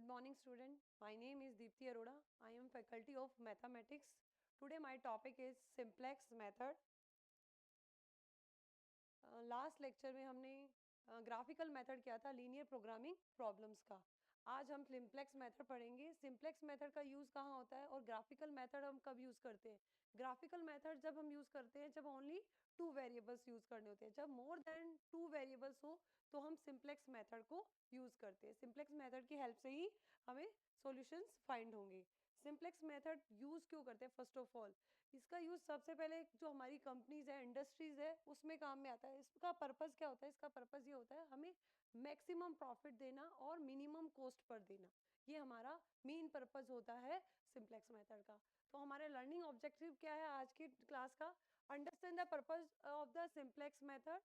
morning, student. My name is Deepthi Arora. I am faculty of mathematics. Today my topic is simplex method. Last lecture में हमने graphical method किया था linear programming problems का. आज हम simplex method पढ़ेंगे. Simplex method का use कहाँ होता है और ग्राफिकल मेथड हम कब यूज़ करते हैं. ग्राफिकल मेथड जब हम यूज़ करते हैं जब ओनली 2 वेरिएबल्स यूज़ करने होते हैं. जब मोर देन 2 वेरिएबल्स हो तो हम सिंप्लेक्स मेथड को यूज़ करते हैं. सिंप्लेक्स मेथड की हेल्प से ही हमें सॉल्यूशंस फाइंड होंगे. सिंप्लेक्स मेथड यूज़ क्यों करते हैं? फर्स्ट ऑफ ऑल इसका यूज़ सबसे पहले जो हमारी कंपनीज है, इंडस्ट्रीज है, उसमें काम में आता है. इसका पर्पस क्या होता है? इसका पर्पस ये होता है हमें मैक्सिमम प्रॉफिट देना और मिनिमम कॉस्ट पर देना. ये हमारा मेन पर्पस होता है सिंप्लेक्स मेथड का. तो हमारे लर्निंग ऑब्जेक्टिव क्या है आज की क्लास का? Understand the purpose of the simplex method,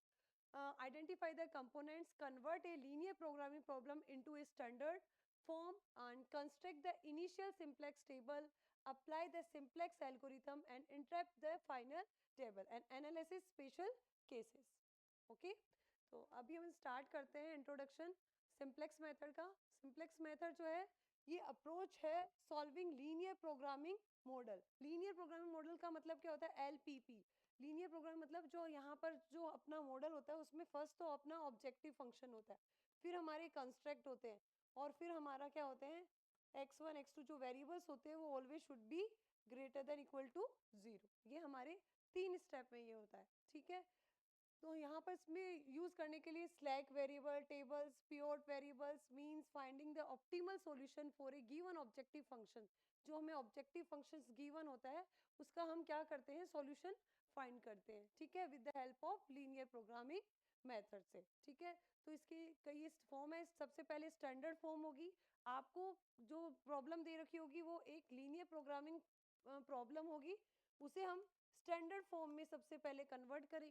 identify the components, convert a linear programming problem into a standard form and construct the initial simplex table, apply the simplex algorithm and interpret the final table and analysis special cases. Okay, तो अभी हम start करते हैं introduction simplex method का. Simplex method जो है ये approach है solving linear programming model. Linear programming model का मतलब क्या होता है? LPP. लीनियर प्रोग्राम मतलब जो यहाँ पर जो अपना मॉडल होता है उसमें फर्स्ट तो अपना ऑब्जेक्टिव फंक्शन होता है, फिर हमारे कंस्ट्रक्ट होते हैं और फिर हमारा क्या होते हैं x1 x2 जो वेरिएबल्स होते हैं वो always should be greater than equal to 0. ये हमारे 3 स्टेप में ये होता है. ठीक है, तो यहाँ पर इसमें यूज करने के लिए slack variable, tables, pivot variables means finding the optimal solution for a given objective function. जो हमें ऑब्जेक्टिव फंक्शंस गिवन होता है उसका हम क्या करते हैं? सॉल्यूशन फाइंड करते हैं. ठीक है, with the help of linear programming method से. ठीक है, तो इसके कई फॉर्म है. सबसे पहले स्टैंडर्ड फॉर्म होगी. आपको जो प्रॉब्लम दे रखी होगी वो एक लीनियर प्रोग्रामिंग प्रॉब्लम होगी, उसे हम स्टैंडर्ड फॉर्म में सबसे पहले कन्वर्ट करें.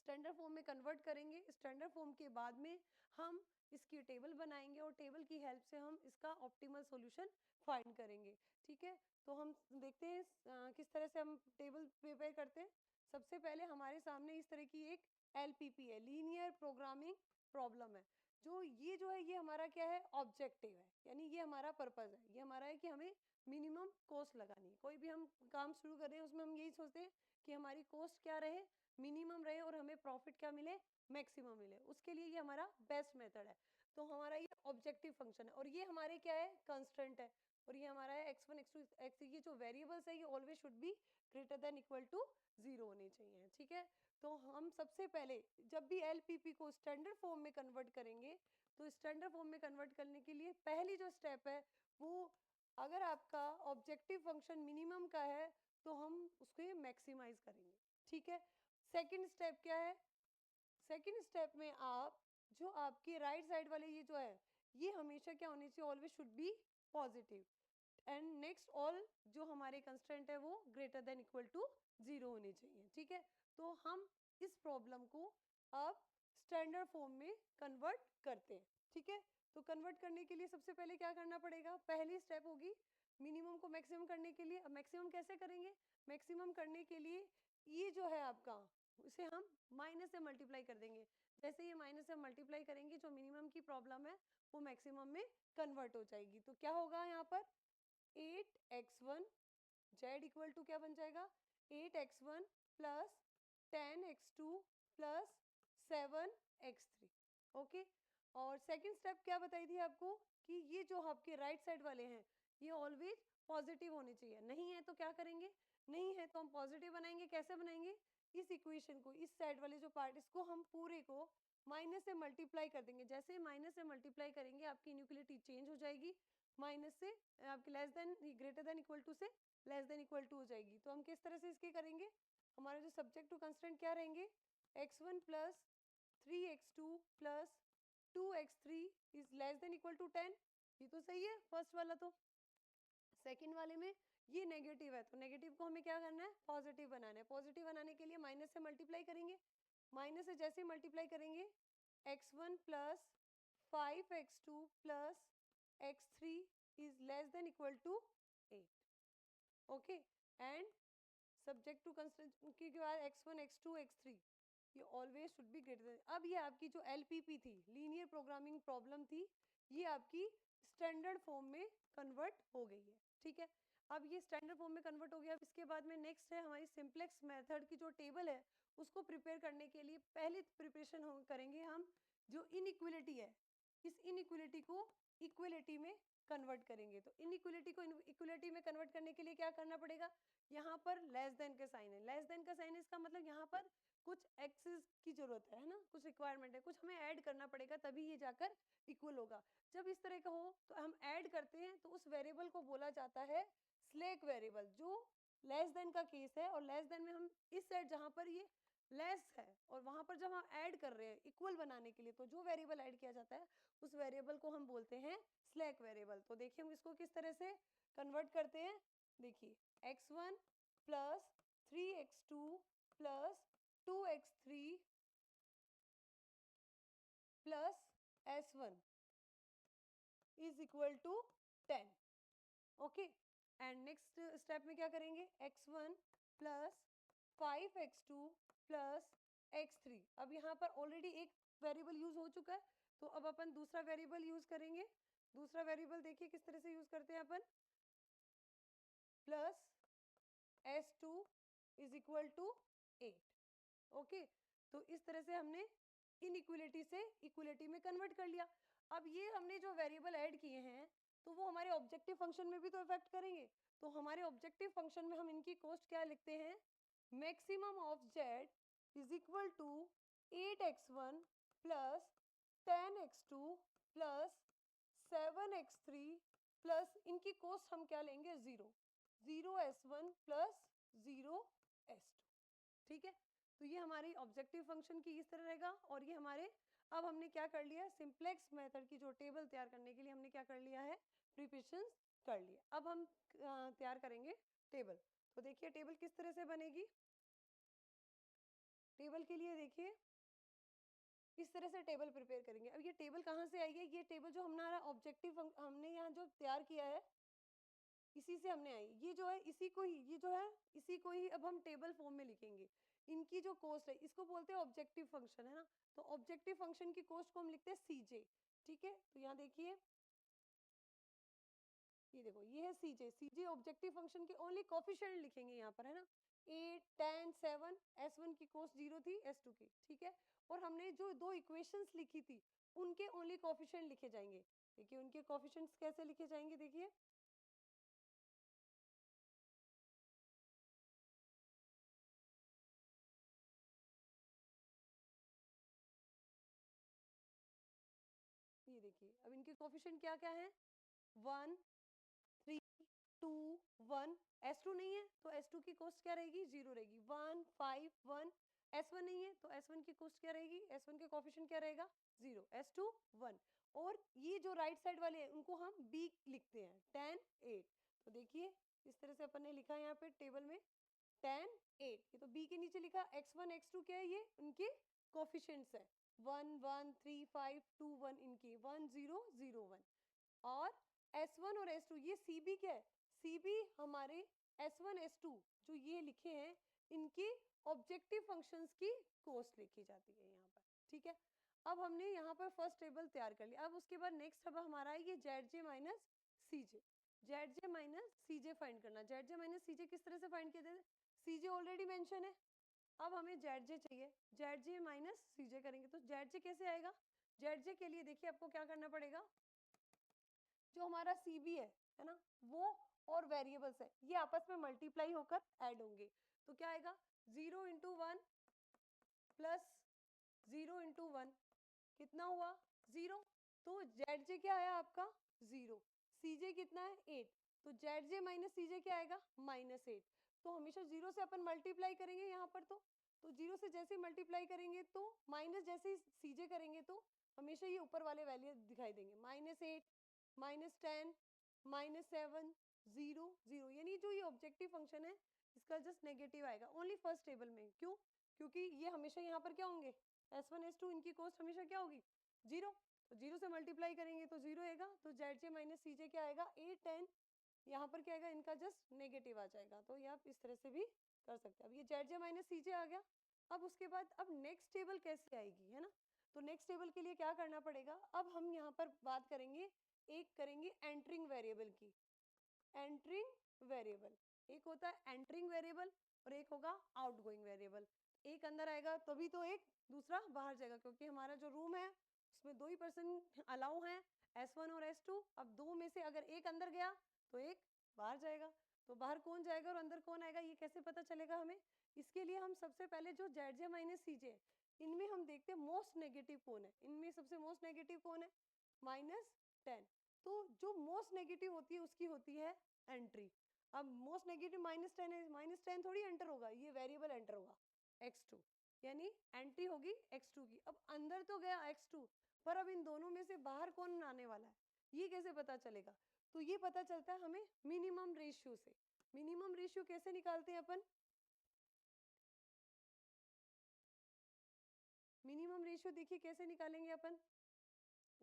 स्टैंडर्ड फॉर्म में कन्वर्ट करेंगे. स्टैंडर्ड फॉर्म के बाद में हम इसकी टेबल बनाएंगे और टेबल की हेल्प से हम इसका ऑप्टिमल सॉल्यूशन फाइंड करेंगे. ठीक है, तो हम देखते हैं किस तरह से हम टेबल प्रिपेयर करते हैं. सबसे पहले हमारे सामने इस तरह की एक LPP है, लीनियर प्रोग्रामिंग प्रॉब्लम है. जो है ये हमारा क्या है? ऑब्जेक्टिव है, यानी ये हमारा पर्पज है. ये हमारा है कि हमें मिनिमम कॉस्ट लगानी है. कोई भी हम काम शुरू कर रहे हैं उसमें हम यही सोचते हैं कि हमारी कॉस्ट क्या रहे? मिनिमम रहे और हमें प्रॉफिट क्या मिले? मैक्सिमम मिले. उसके लिए ये हमारा बेस्ट मेथड है. तो हमारा ये ऑब्जेक्टिव फंक्शन है और ये हमारे क्या है? कंस्टेंट है. और ये हमारा है x1 x2 x, ये जो वेरिएबल्स है ये always should be greater than equal to 0 होने चाहिए. ठीक है, तो हम सबसे पहले जब भी LPP को स्टैंडर्ड फॉर्म में कन्वर्ट करेंगे तो स्टैंडर्ड फॉर्म में कन्वर्ट करने के लिए पहली जो स्टेप है वो, अगर आपका ऑब्जेक्टिव फंक्शन मिनिमम का है तो हम उसको मैक्सिमाइज करेंगे. ठीक है, सेकंड स्टेप क्या है? सेकंड स्टेप में आप जो आपके राइट साइड वाले ये जो है ये हमेशा क्या होनी चाहिए? Always should B positive. And next all जो हमारे कंस्टेंट है वो ग्रेटर देन इक्वल टू 0 होने चाहिए. ठीक है, तो हम इस प्रॉब्लम को अब स्टैंडर्ड फॉर्म में कन्वर्ट करते हैं. ठीक है, तो कन्वर्ट करने के लिए सबसे पहले क्या करना पड़ेगा? पहली स्टेप होगी मिनिमम को मैक्सिमम करने के लिए. अब मैक्सिमम कैसे करेंगे? मैक्सिमम करने के लिए ये जो है आपका उसे हम माइनस से मल्टीप्लाई कर देंगे. जैसे ये माइनस से मल्टीप्लाई करेंगे जो मिनिमम की प्रॉब्लम है वो मैक्सिमम में कन्वर्ट हो जाएगी. तो क्या होगा यहाँ पर? 8x1 z इक्वल टू क्या बन जाएगा? 8x1 plus 10x2 plus 7x3. Okay, और सेकंड स्टेप क्या बताई थी आपको कि ये जो आपके राइट साइड वाले हैं ये ऑलवेज पॉजिटिव होने चाहिए. नहीं है तो क्या करेंगे? नहीं है तो हम पॉजिटिव बनाएंगे. कैसे बनाएंगे? इस इक्वेशन को, इस साइड वाले जो पार्ट, इसको हम पूरे को माइनस से मल्टीप्लाई कर देंगे. जैसे माइनस से मल्टीप्लाई करेंगे आपकी इनइक्वालिटी चेंज हो जाएगी. माइनस से आपके less than greater than equal to से लेस देन इक्वल टू हो जाएगी. तो हम किस तरह से इसके करेंगे? हमारे जो सब्जेक्ट टू कंस्टेंट क्या रहेंगे? x1 plus 3x2 plus 2x3 is less than equal to 10. ये तो सही है फर्स्ट वाला. तो सेकंड वाले में ये नेगेटिव है तो नेगेटिव को हमें क्या करना है? पॉजिटिव बनाना है. पॉजिटिव बनाने के लिए माइनस से मल्टीप्लाई करेंगे. माइनस से जैसे मल्टीप्लाई करेंगे x1 plus 5x2 plus x3 is less than equal to 8. Okay, and subject to constant के बाद x1 x2 x3 ये always should be greater than. अब ये आपकी जो LPP थी, लीनियर प्रोग्रामिंग प्रॉब्लम थी, ये आपकी स्टैंडर्ड फॉर्म में कन्वर्ट हो गई है, ठीक है। अब ये स्टैंडर्ड फॉर्म में कन्वर्ट हो गया। अब इसके बाद में नेक्स्ट है हमारी सिंपलेक्स मेथड की जो टेबल है उसको प्रिपेयर करने के लिए पहली प्रिपरेशन करेंगे हम, जो इनइक्वलिटी है इस इनइक्वलिटी को इक्वलिटी में कन्वर्ट करेंगे। तो इनइक्वलिटी को इक्वलिटी में कन्वर्ट करने के लिए क्या करना पड़ेगा, यहाँ पर लेस देन का साइन है। लेस देन का साइन है, इसका मतलब यहाँ पर कुछ एक्सेस की जरूरत है ना, कुछ रिक्वायरमेंट है, कुछ हमें ऐड करना पड़ेगा तभी ये जाकर इक्वल होगा। जब इस तरह का हो तो हम ऐड करते हैं, तो उस वेरिएबल को बोला जाता है स्लैक वेरिएबल, जो लेस देन का केस है। और लेस देन में हम इस साइड जहां पर ये लेस है और वहां पर जब हम ऐड कर रहे हैं इक्वल बनाने के लिए, तो जो वेरिएबल ऐड किया जाता है उस वेरिएबल को हम बोलते हैं स्लैक वेरिएबल। तो देखिए हम इसको किस तरह से कन्वर्ट करते हैं। देखिए x1 plus 3x2 plus 2x3 plus s1 is equal to 10। Okay, and next step में क्या करेंगे, x1 plus 5x2 plus x3। अब यहाँ पर ऑलरेडी एक वेरिएबल यूज हो चुका है, तो अब अपन दूसरा वेरिएबल यूज करेंगे। दूसरा वेरिएबल देखिए किस तरह से यूज करते हैं अपन, plus s2 is equal to 8। Okay, तो इस तरह से हमने इनइक्वलिटी से इक्वलिटी में कन्वर्ट कर लिया। अब ये हमने जो वेरिएबल ऐड किए हैं तो वो हमारे ऑब्जेक्टिव फंक्शन में भी तो इफेक्ट करेंगे। तो हमारे ऑब्जेक्टिव फंक्शन में हम इनकी कॉस्ट क्या लिखते हैं, maximum of Z is equal to 8x1 plus 10x2 plus 7x3 plus इनकी कॉस्ट हम क्या लेंगे, 0 s1 प्लस 0 s2। ठीक है, तो ये हमारी ऑब्जेक्टिव फंक्शन की इस तरह रहेगा। और ये हमारे, अब हमने क्या कर लिया, सिंपलेक्स मेथड की जो टेबल तैयार करने के लिए हमने क्या कर लिया है, प्रिपरेशंस कर लिया। अब हम तैयार करेंगे टेबल। तो देखिए टेबल किस तरह से बनेगी। टेबल के लिए देखिए इस तरह से टेबल प्रिपेयर करेंगे। अब ये टेबल कहाँ से आई है, ये टेबल जो हमारा ऑब्जेक्टिव हमने यहाँ जो तैयार किया है इसी से हमने आई। ये जो है इसी को ही, ये जो है इसी को ही अब हम टेबल फॉर्म में लिखेंगे। इनकी जो कॉस्ट है इसको बोलते हैं ऑब्जेक्टिव फंक्शन, है ना। तो ऑब्जेक्टिव फंक्शन की कॉस्ट को हम लिखते हैं सीजे। ठीक है, तो यहाँ देखिए ये देखो ये है सीजे। सीजे ऑब्जेक्टिव फंक्शन के ओनली कोफिशिएंट लिखेंगे यहाँ पर, है ना। 8 10 7 s1 की कॉस्ट 0 थी, s2 की, ठीक है। और हमने जो दो इक्वेशंस लिखी थी उनके ओनली कोफिशिएंट लिखे जाएंगे। देखिए उनके कोफिशिएंट्स कैसे लिखे जाएंगे, देखिए ये देखिए अब इनके कोफिशिएंट क्या क्या है, 1 3 2 1। s2 नहीं है तो s2 की कॉस्ट क्या रहेगी, 0 रहेगी। 1 5 1। s1 नहीं है तो s1 की कॉस्ट क्या रहेगी, s1 के कोफिशिएंट क्या रहेगा, 0। s2 1। और ये जो राइट साइड वाले हैं उनको हम b लिखते हैं, 10 8। तो देखिए इस तरह से अपन ने लिखा है यहाँ पे टेबल में 10 8। ये तो b के नीचे लिखा, x1 x2 क्या है, ये उनके कोफिशिएंट्स है, 1 1 3 5 2 1, इनकी 1 0 0 1। और S1 और S2 ये CB क्या है, CB हमारे S1 S2 जो ये लिखे हैं इनके ऑब्जेक्टिव फंक्शंस की कॉस्ट लिखी जाती है यहाँ पर। ठीक है, अब हमने यहाँ पर फर्स्ट टेबल तैयार कर लिया। अब उसके बाद नेक्स्ट अब हमारा है ये ZJ minus CJ। ZJ minus CJ find करना। ZJ माइनस CJ किस तरह से फाइंड किया जाए, CJ ऑलरेडी मेंशन है, अब हमें ZJ चाहिए। ZJ माइनस CJ करेंगे तो ZJ कैसे आएगा, ZJ के लिए देखिए आपको क्या करना पड़ेगा, जो हमारा CB है ना, वो और वेरिएबल्स है ये आपस में मल्टीप्लाई होकर ऐड होंगे। तो क्या आएगा, 0 इंटू 1 प्लस 0 इंटू 1 कितना हुआ, 0। तो ZJ क्या आया आपका, 0। CJ कितना है, 8। तो ZJ माइनस CJ क्या आएगा, -8। तो हमेशा 0 से अपन मल्टीप्लाई करेंगे यहाँ पर। तो 0 से जैसे मल्टीप्लाई करेंगे तो माइनस जैसे CJ करेंगे तो हमेशा ये ऊपर वाले वैल्यू दिखाई देंगे, -8 -10 -7 0 0। यानी जो ये ऑब्जेक्टिव फंक्शन है इसका जस्ट नेगेटिव आएगा ओनली फर्स्ट टेबल में। क्यों, क्योंकि ये हमेशा यहाँ पर क्या होंगे, S1 S2 इनकी कॉस्ट हमेशा क्या होगी, 0। तो 0 से मल्टीप्लाई करेंगे तो 0 आएगा। तो ZJ माइनस CJ क्या आएगा, 8 10। यहाँ पर क्या आएगा, इनका जस्ट नेगेटिव आ जाएगा। तो ये आप इस तरह से भी कर सकते हैं। अब ये ZJ माइनस CJ आ गया। अब उसके बाद अब नेक्स्ट टेबल कैसे आएगी, है ना। तो नेक्स्ट टेबल के लिए क्या करना पड़ेगा, अब हम यहाँ पर बात करेंगे एक करेंगे एंटरिंग वेरिएबल की, एंटरिंग वेरिएबल, एक होता है एंटरिंग वेरिएबल और एक होगा आउटगोइंग वेरिएबल। एक अंदर आएगा तभी तो एक दूसरा बाहर जाएगा, क्योंकि हमारा जो रूम है उसमें 2 ही पर्सन अलाउ हैं, S1 और S2। अब दो में से अगर एक अंदर गया तो एक बाहर जाएगा, तो बाहर कौन जाएगा और अंदर कौन आएगा ये कैसे पता चलेगा हमें? इसके लिए हम सबसे पहले जो ZJ माइनस CJ, इनमें हम देखते हैं मोस्ट नेगेटिव कौन है। इनमें सबसे मोस्ट नेगेटिव कौन है? -10। तो जो मोस्ट नेगेटिव होती है उसकी होती है एंट्री। अब मोस्ट नेगेटिव -10 है, -10 थोड़ी एंटर होगा, ये वेरिएबल एंटर होगा x2, यानी एंट्री होगी x2 की। अब अंदर तो गया x2, पर अब इन दोनों में से बाहर कौन आने वाला है ये कैसे पता चलेगा? तो ये पता चलता है हमें मिनिमम रेशियो से। मिनिमम रेशियो कैसे निकालते हैं अपन? मिनिमम रेशियो देखिए कैसे निकालेंगे अपन।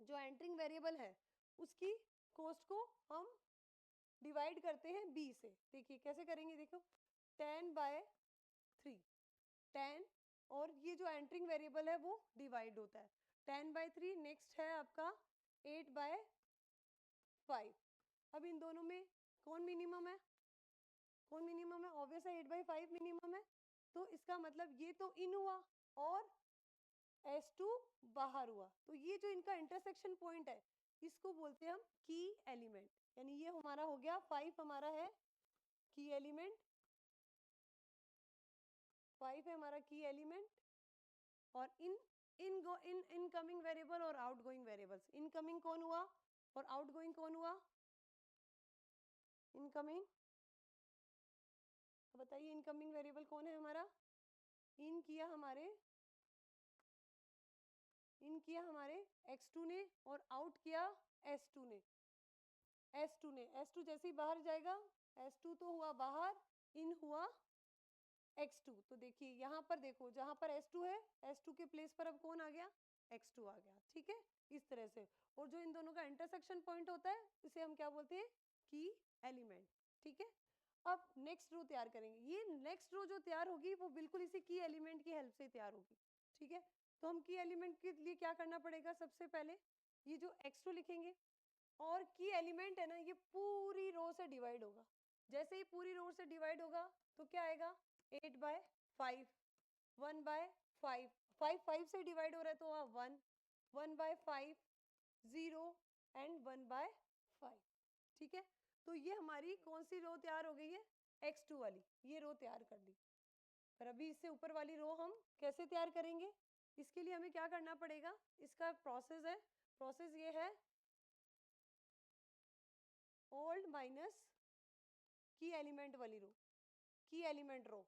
जो एंटरिंग वेरिएबल है उसकी कॉस्ट को हम डिवाइड करते हैं b से। देखिए कैसे करेंगे, देखो 10/3, 10 और ये जो एंटरिंग वेरिएबल है वो डिवाइड होता है 10/3। नेक्स्ट है आपका 8/5। अब इन दोनों में कौन मिनिमम है? कौन मिनिमम है? ऑब्वियस है 8/5 मिनिमम है। तो इसका मतलब ये तो इन हुआ और S2 बाहर हुआ, तो ये जो इनका इंटरसेक्शन पॉइंट है इसको बोलते हैं हम की एलिमेंट। यानी ये हमारा हो गया 5 हमारा है की एलिमेंट, 5 है हमारा की एलिमेंट। और इनकमिंग वेरिएबल और आउटगोइंग वेरिएबल्स, इनकमिंग कौन हुआ और आउटगोइंग कौन हुआ? इनकमिंग, बताइए इनकमिंग वेरिएबल कौन है हमारा? इन किया हमारे x2 ने और आउट किया S2 ने। S2 जैसे ही बाहर जाएगा, S2 तो हुआ बाहर, इन हुआ x2। तो देखिए यहाँ पर देखो, जहां पर S2 है S2 के प्लेस पर अब कौन आ गया? x2 आ गया। ठीक है, इस तरह से। और जो इन दोनों का इंटरसेक्शन पॉइंट होता है इसे हम क्या बोलते हैं? की एलिमेंट। ठीक है, अब नेक्स्ट रो तैयार करेंगे। ये नेक्स्ट रो जो तैयार होगी वो बिल्कुल इसी की एलिमेंट की हेल्प से तैयार होगी। ठीक है, तो हम की एलिमेंट के लिए क्या करना पड़ेगा? सबसे पहले ये जो x2 लिखेंगे और की एलिमेंट है ना ये पूरी रो से डिवाइड होगा। जैसे ही पूरी रो से डिवाइड होगा तो क्या आएगा? 8/5, 1/5, 5 से डिवाइड हो रहा है तो 1, 1/5, 0 एंड 1/5। ठीक है, तो ये हमारी कौन सी रो तैयार हो गई है? x2 वाली, ये रो तैयार कर दी। पर अभी इससे ऊपर वाली रो हम कैसे तैयार करेंगे? इसके लिए हमें क्या करना पड़ेगा? इसका प्रोसेस है, प्रोसेस ये है ओल्ड माइनस की एलिमेंट वाली रो, की एलिमेंट रो।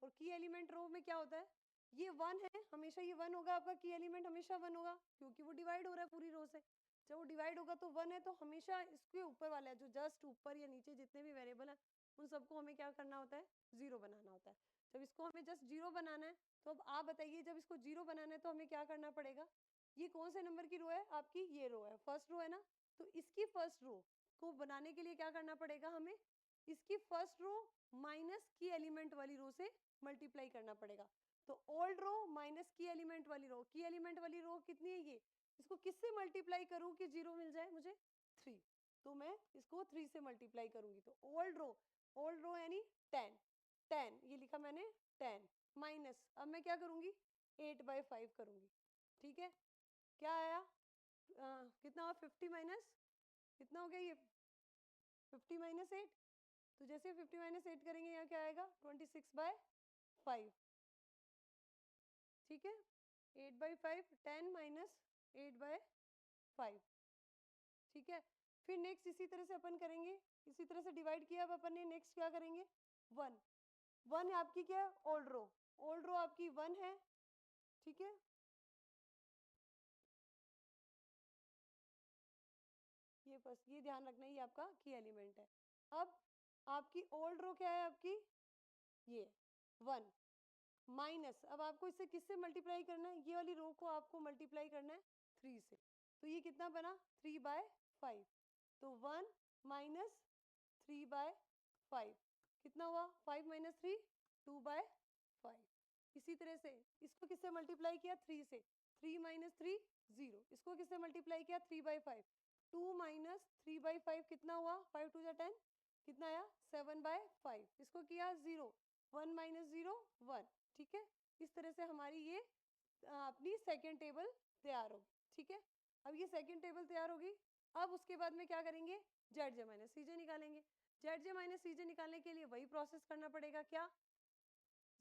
और की एलिमेंट रो में क्या होता है? ये 1 है, हमेशा ये 1 होगा, आपका की एलिमेंट हमेशा 1 होगा क्योंकि वो डिवाइड हो रहा है पूरी रो से। जब वो डिवाइड होगा तो 1 है, तो हमेशा इसके ऊपर वाला है जो जस्ट ऊपर या नीचे जितने भी वेरिएबल है उन सबको हमें क्या करना होता है? 0 बनाना होता है। जब इसको हमें जस्ट 0 बनाना है तो अब आप बताइए, जब इसको 0 बनाना है तो हमें क्या करना पड़ेगा? ये कौन से नंबर की रो है आपकी? ये रो है, फर्स्ट रो है ना। तो इसकी फर्स्ट रो को बनाने के लिए क्या करना पड़ेगा हमें? इसकी फर्स्ट रो माइनस की एलिमेंट वाली रो से मल्टीप्लाई करना पड़ेगा। तो ओल्ड रो माइनस की एलिमेंट वाली रो, की एलिमेंट वाली रो कितनी है ये? इसको किससे मल्टीप्लाई करूं कि 0 मिल जाए मुझे? 3। तो मैं इसको 3 से मल्टीप्लाई करूंगी तो ओल्ड रो यानी 10, 10 ये लिखा मैंने 10 माइनस, अब मैं क्या करूंगी? 8/5 करूंगी। ठीक है, क्या आया? कितना हुआ? 50 माइनस कितना हो गया ये? 50 माइनस 8। तो जैसे 50 माइनस 8 करेंगे यहाँ क्या आएगा? 26/5। ठीक है, 8/5, 10 माइनस 8/5। ठीक है, फिर नेक्स्ट इसी तरह से अपन करेंगे, इसी तरह से डिवाइड किया। अब अपन ने नेक्स्ट क्या करेंगे? 1, 1 आपकी क्या है? ओल्ड रो आपकी 1 है। ठीक है, ये बस ये ध्यान रखना, ये आपका की एलिमेंट है। अब आपकी ओल्ड रो क्या है? आपकी ये 1 माइनस, अब आपको इसे किससे मल्टीप्लाई करना है? ये वाली रो को आपको मल्टीप्लाई करना है 3 से। तो ये कितना बना? 3/5। तो 1 माइनस 3/5 कितना हुआ? 5 माइनस 3, 2/5। इसी तरह से इसको किससे मल्टीप्लाई किया? 3 से। 3 माइनस 3, 0। इसको किससे मल्टीप्लाई किया? 3/5। 2 माइनस 3/5 कितना हुआ, 5 टू 10, कितना आया 7/5, इसको किया 0, 1 माइनस 0 1, ठीक है। इस तरह से हमारी ये अपनी सेकेंड टेबल तैयार होगी, ठीक है। अब ये सेकेंड टेबल तैयार होगी। अब उसके बाद में क्या करेंगे, जेड जे माइनस सी जे निकालेंगे। जेड जे माइनस सी जे निकालने के लिए वही प्रोसेस करना पड़ेगा, क्या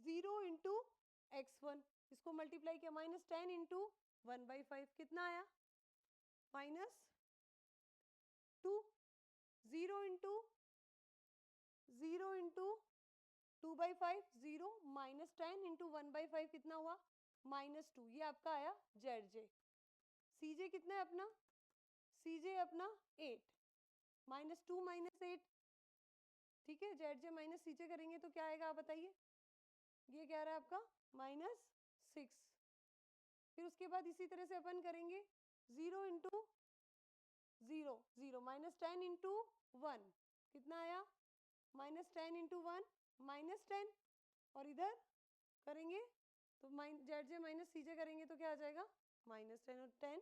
0 इंटू x1, इसको मल्टीप्लाई किया -10 इंटू 1/5, कितना आया -2, 0 इंटू 2/5, 0 -10 इंटू 1/5 कितना हुआ -2, ये आपका आया जेड जे। सी जे कितना है अपना, सी जे अपना 8, -2 -8, ठीक है। जेड जे माइनस सी जे करेंगे तो क्या आएगा आप बताइए, ये क्या रहा है आपका -6। फिर उसके बाद इसी तरह से अपन करेंगे 0 इंटू 0 0 -10 इंटू 1, कितना आया -10 इंटू 1 -10, और इधर करेंगे तो जेड जे माइनस सी जे करेंगे तो क्या आ जाएगा -10 और 10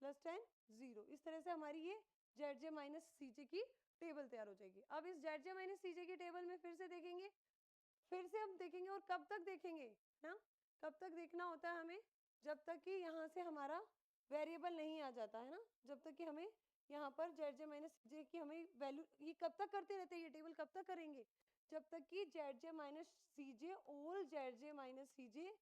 प्लस 10 0। इस तरह से हमारी ये जेड जे माइनस सी जे की टेबल तैयार हो जाएगी। अब इस जेड जे माइनस सी जे की टेबल में फिर से देखेंगे, फिर से हम देखेंगे, और कब तक देखेंगे ना, कब तक देखना होता है हमें, जब तक कि यहाँ से हमारा वेरिएबल नहीं आ जाता है ना, जब तक कि हमें यहाँ पर जेड जे माइनस जे की हमें वैल्यू, ये कब तक करते रहते हैं, ये टेबल कब तक करेंगे, जब तक कि Z J minus C J all Z J minus C J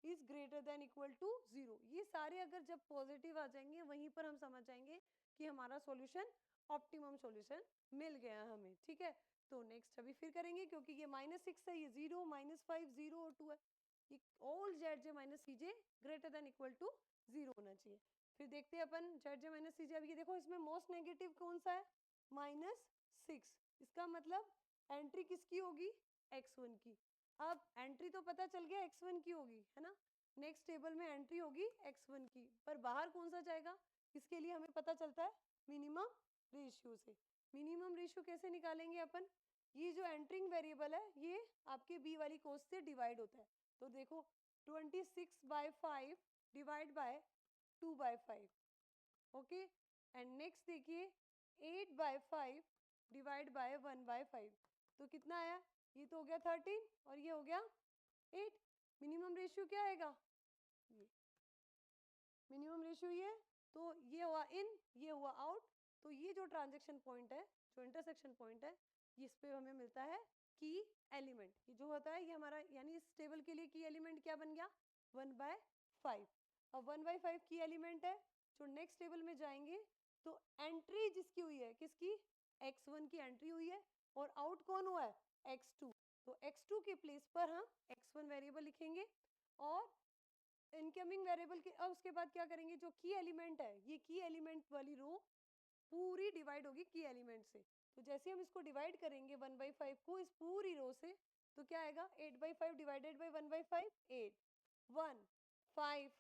is greater than equal to 0। ये सारे अगर जब पॉजिटिव आ जाएंगे वहीं पर हम समझ जाएंगे कि हमारा सॉल्यूशन ऑप्टिमम सॉल्यूशन मिल गया हमें, ठीक है। तो नेक्स्ट अभी फिर करेंगे, क्योंकि ये -6 है, ये 0 -5 0 और 2 है, ये all Z J minus C J greater than equal to 0 होना चाहिए। फिर देखते हैं अपन जेड जे माइनस सी जे। अब ये देखो इसमें मोस्ट नेगेटिव कौन सा है -6, इसका मतलब एंट्री किसकी होगी x1 की। अब एंट्री तो पता चल गया x1 की होगी है ना, नेक्स्ट टेबल में एंट्री होगी x1 की, पर बाहर कौन सा जाएगा, इसके लिए हमें पता चलता है मिनिमम रेशियो से। मिनिमम रेशियो कैसे निकालेंगे अपन, ये जो एंट्रिंग वेरिएबल है ये आपके बी वाली कोस्ट से डिवाइड होता है, तो देखो 26/5 divide by 2/5, okay. And next देखिए 8/5 डिवाइड बाय 1/5, तो कितना आया, ये तो हो गया 13 और ये हो गया 8। मिनिमम रेशियो क्या आएगा, ये मिनिमम रेशियो ये, तो ये हुआ इन, ये हुआ आउट, तो ये जो ट्रांजैक्शन पॉइंट है, जो इंटरसेक्शन पॉइंट है, इस पे हमें मिलता है की एलिमेंट। ये जो होता है ये हमारा, यानी इस टेबल के लिए की एलिमेंट क्या बन गया 1/5। अब 1/5 की एलिमेंट है, जो नेक्स्ट टेबल में जाएंगे तो एंट्री जिसकी हुई है, किसकी x1 की एंट्री हुई है, और आउट कौन हुआ है x2, तो x2 के प्लेस पर हम x1 वेरिएबल लिखेंगे, और इनकमिंग वेरिएबल के, अब उसके बाद क्या करेंगे, जो की एलिमेंट है, ये की एलिमेंट वाली रो पूरी डिवाइड होगी की एलिमेंट से, तो जैसे हम इसको डिवाइड करेंगे 1/5 को इस पूरी रो से, तो क्या आएगा 8/5 डिवाइडेड बाई 1/5 8, 1 5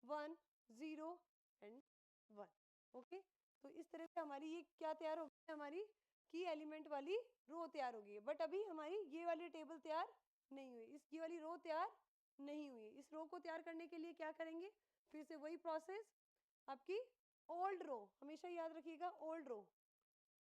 1 0 एंड 1, ओके। तो इस तरह से हमारी ये क्या तैयार होगी, हमारी की एलिमेंट वाली रो तैयार होगी। बट अभी हमारी ये वाली टेबल तैयार नहीं हुई, इस ये वाली रो तैयार नहीं हुई। इस रो को तैयार करने के लिए क्या करेंगे, फिर से वही प्रोसेस, आपकी ओल्ड रो, हमेशा याद रखिएगा ओल्ड रो,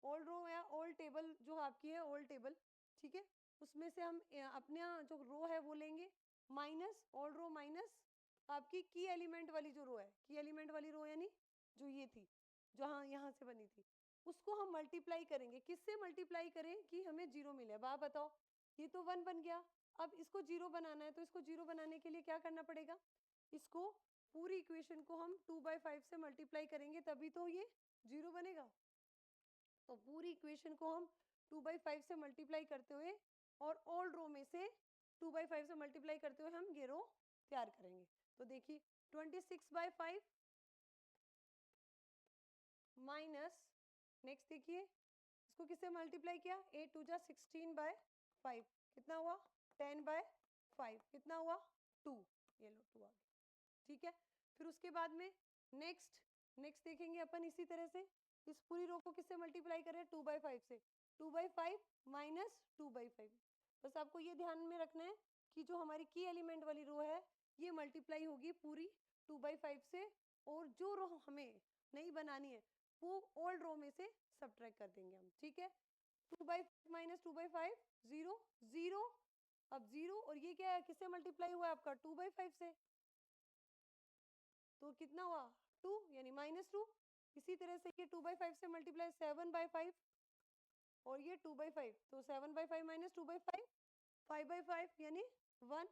ओल्ड रो या ओल्ड टेबल जो आपकी है ओल्ड टेबल, ठीक है, उसमें से हम अपने जो रो है वो लेंगे, माइनस ओल्ड रो माइनस आपकी की एलिमेंट वाली जो रो है, की एलिमेंट वाली रो यानी जो ये थी, जो हाँ यहाँ से बनी थी, उसको हम मल्टीप्लाई करेंगे। किससे मल्टीप्लाई करें कि हमें 0 मिले, अब आप बताओ, ये तो 1 बन गया, अब इसको 0 बनाना है, तो इसको 0 बनाने के लिए क्या करना पड़ेगा, इसको पूरी इक्वेशन को हम 2/5 से मल्टीप्लाई करेंगे, तभी तो ये 0 बनेगा। तो पूरी इक्वेशन को हम 2/5 से मल्टीप्लाई करते हुए, और ओल्ड रो में से 2/5 से मल्टीप्लाई करते हुए हम ये रो तैयार करेंगे। तो देखिए 26/5 माइनस, नेक्स्ट देखिए इसको किससे मल्टीप्लाई किया, 8 2 जा 16/5, कितना हुआ 10/5, कितना हुआ 2, ये लो 2 आ गया, ठीक है। फिर उसके बाद में नेक्स्ट नेक्स्ट देखेंगे अपन इसी तरह से, इस पूरी रो को किससे मल्टीप्लाई करें 2/5 से, 2/5 माइनस 2/5। बस आपको ये ध्यान में रखना है कि जो हमारी की एलिमेंट वाली रो है ये मल्टीप्लाई होगी पूरी 2/5 से, और जो रो हमें नहीं बनानी है वो ओल्ड रो में से सब्ट्रैक्ट कर देंगे हम, ठीक है। 2/5 माइनस 2/5 0 0। अब 0 और ये क्या है, किससे मल्टीप्लाई हुआ है आपका 2/5 से, तो कितना हुआ 2 यानी -2। इसी तरह से ये 2/5 से मल्टीप्लाई 7/5 और ये 2/5, तो 7/5 माइनस 2/5 5/5 यानी 1,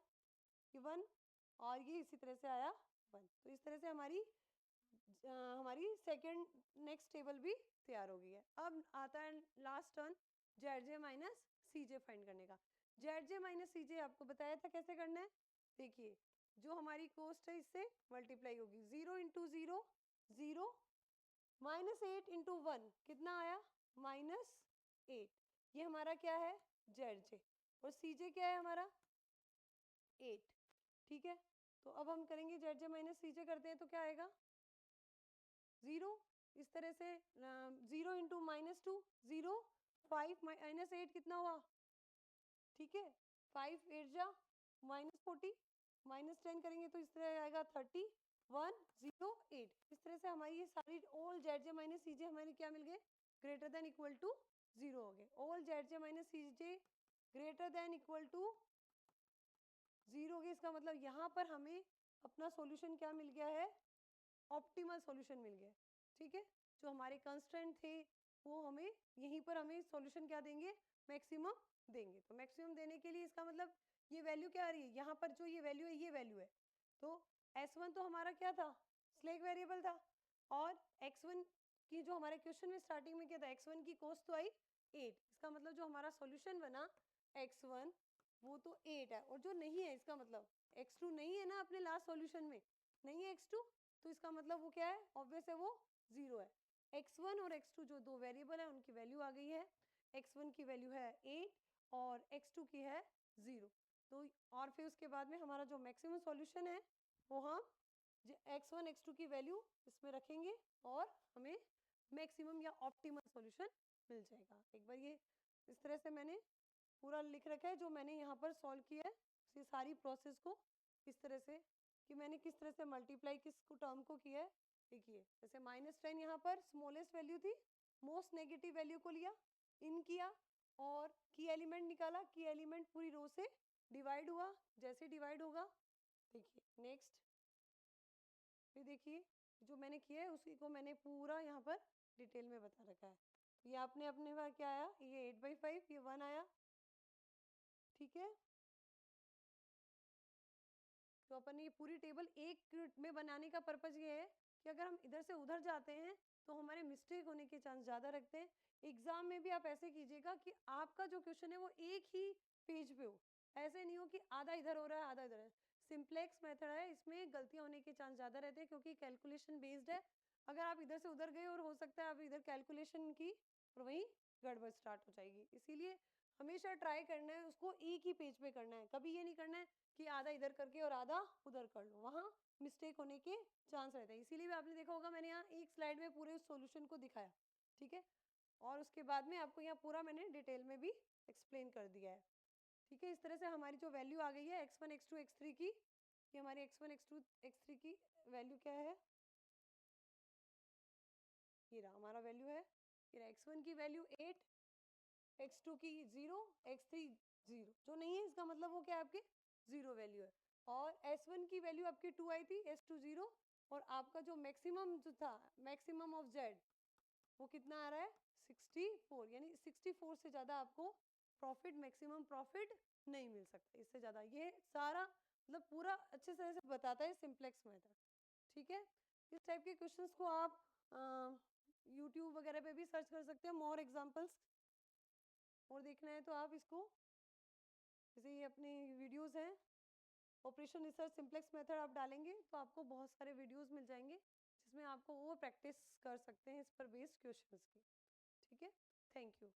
ये 1 और ये इसी तरह से आया 1। तो इस तरह से हमारी सेकंड नेक्स्ट टेबल भी तैयार हो गई है। अब आता है last turn Z minus C जे फाइंड करने का। जेड माइनस सी जे आपको बताया था कैसे करना है। देखिए जो हमारी कोस्ट है इससे मल्टीप्लाई होगी, 0 इंटू 0 0 -8 इंटू 1 कितना आया -8। ये हमारा क्या है जेड और सी जे क्या है हमारा 8, ठीक है। तो अब हम करेंगे जेड माइनस सी जे करते हैं तो क्या आएगा 0। इस तरह से 0 इंटू -2 0 5 -8 कितना हुआ, ठीक है। 5 8 जा -40 -10 करेंगे तो इस तरह आएगा 30 1 0 8। इस तरह से हमारी ये सारी all Z J minus C जे हमारे क्या मिल गए, ग्रेटर देन इक्वल टू 0 हो गए। All Z J minus C J greater than equal to 0 हो गए। इसका मतलब यहाँ पर हमें अपना सॉल्यूशन क्या मिल गया है, ऑप्टिमल सॉल्यूशन मिल गया, ठीक है। जो हमारे कंस्ट्रेंट थे वो हमें यहीं पर हमें सॉल्यूशन क्या देंगे, मैक्सिमम देंगे। तो मैक्सिमम देने के लिए इसका मतलब ये वैल्यू क्या आ रही है, यहाँ पर जो ये वैल्यू है ये वैल्यू है। तो S1 तो हमारा क्या था, स्लैक वेरिएबल था, और x1 की जो हमारे क्वेश्चन में स्टार्टिंग में क्या था, x1 की कॉस्ट तो आई 8। इसका मतलब जो हमारा सॉल्यूशन बना x1 वो तो 8 है, और जो नहीं है इसका मतलब x2 नहीं है ना अपने लास्ट सॉल्यूशन में, नहीं है x2, तो इसका मतलब वो क्या है, ऑब्वियस है वो 0 है। x1 और x2 जो दो वेरिएबल है उनकी वैल्यू आ गई है। x1 की वैल्यू है 8 और x2 की है 0। तो और फिर उसके बाद में हमारा जो मैक्सिमम सॉल्यूशन है वो हम x1 x2 की वैल्यू इसमें रखेंगे और हमें मैक्सिमम या ऑप्टिमल सॉल्यूशन मिल जाएगा। एक बार ये इस तरह से मैंने पूरा लिख रखा है जो मैंने यहाँ पर सॉल्व किया है, ये सारी प्रोसेस को इस तरह से कि मैंने किस तरह से मल्टीप्लाई किस टर्म को किया है। देखिए जैसे -10 यहाँ पर स्मॉलेस्ट वैल्यू थी, मोस्ट नेगेटिव वैल्यू को लिया, इन किया और की एलिमेंट निकाला। की एलिमेंट पूरी रो से डिवाइड हुआ, जैसे डिवाइड होगा देखिए नेक्स्ट, फिर देखिए जो मैंने किया है उसी को मैंने पूरा यहाँ पर डिटेल में बता रखा है। तो ये आपने अपने पास क्या आया, ये 8/5 ये 1 आया, ठीक है। तो अपन ने ये पूरी टेबल एक में बनाने का पर्पज ये है कि अगर हम इधर से उधर जाते हैं तो हमारे मिस्टेक होने के चांस ज़्यादा रखते हैं। एग्जाम में भी आप ऐसे कीजिएगा कि आपका जो क्वेश्चन है वो एक ही पेज पे हो, ऐसे नहीं हो कि आधा इधर हो रहा है आधा इधर है। सिंप्लेक्स मेथड है, इसमें गलतियां होने के चांस ज़्यादा रहते हैं क्योंकि कैलकुलेशन बेस्ड है। अगर आप इधर से उधर गए और हो सकता है आप इधर कैलकुलेशन की और वहीं गड़बड़ स्टार्ट हो जाएगी। इसीलिए हमेशा ट्राई करना है उसको एक ही पेज पे करना है, कभी ये नहीं करना है कि आधा इधर करके और आधा उधर कर लो, वहाँ मिस्टेक होने के चांस रहते हैं। इसीलिए भी आपने देखा होगा मैंने यहाँ एक स्लाइड में पूरे उस सॉल्यूशन को दिखाया, ठीक है। और उसके बाद में आपको यहाँ पूरा मैंने डिटेल में भी एक्सप्लेन कर दिया है, ठीक है। इस तरह से हमारी जो वैल्यू आ गई है x1 x2 x3 की, ये हमारी x1 x2 x3 की वैल्यू क्या है, ये रहा हमारा वैल्यू है, ये रहा x1 की वैल्यू 8, x2 की 0, x3 0। जो नहीं है इसका मतलब वो क्या है, आपके 0 वैल्यू है। और s1 की वैल्यू आपकी 2 आई थी, s2 0, और आपका जो मैक्सिमम जो था मैक्सिमम ऑफ z वो कितना आ रहा है 64, यानी 64 से ज़्यादा आपको प्रॉफिट, मैक्सिमम प्रॉफिट नहीं मिल सकता इससे ज़्यादा। ये सारा मतलब पूरा अच्छे तरह से बताता है सिंप्लेक्स मेथड, ठीक है। इस टाइप के क्वेश्चंस को आप यूट्यूब वगैरह पे भी सर्च कर सकते हैं, मोर एग्जांपल्स और देखना है तो आप इसको, जैसे ये अपनी वीडियोस हैं ऑपरेशन रिसर्च सिंप्लेक्स मेथड आप डालेंगे तो आपको बहुत सारे वीडियोस मिल जाएंगे जिसमें आपको वो प्रैक्टिस कर सकते हैं इस पर बेस्ड क्वेश्चंस की, ठीक है। Thank you.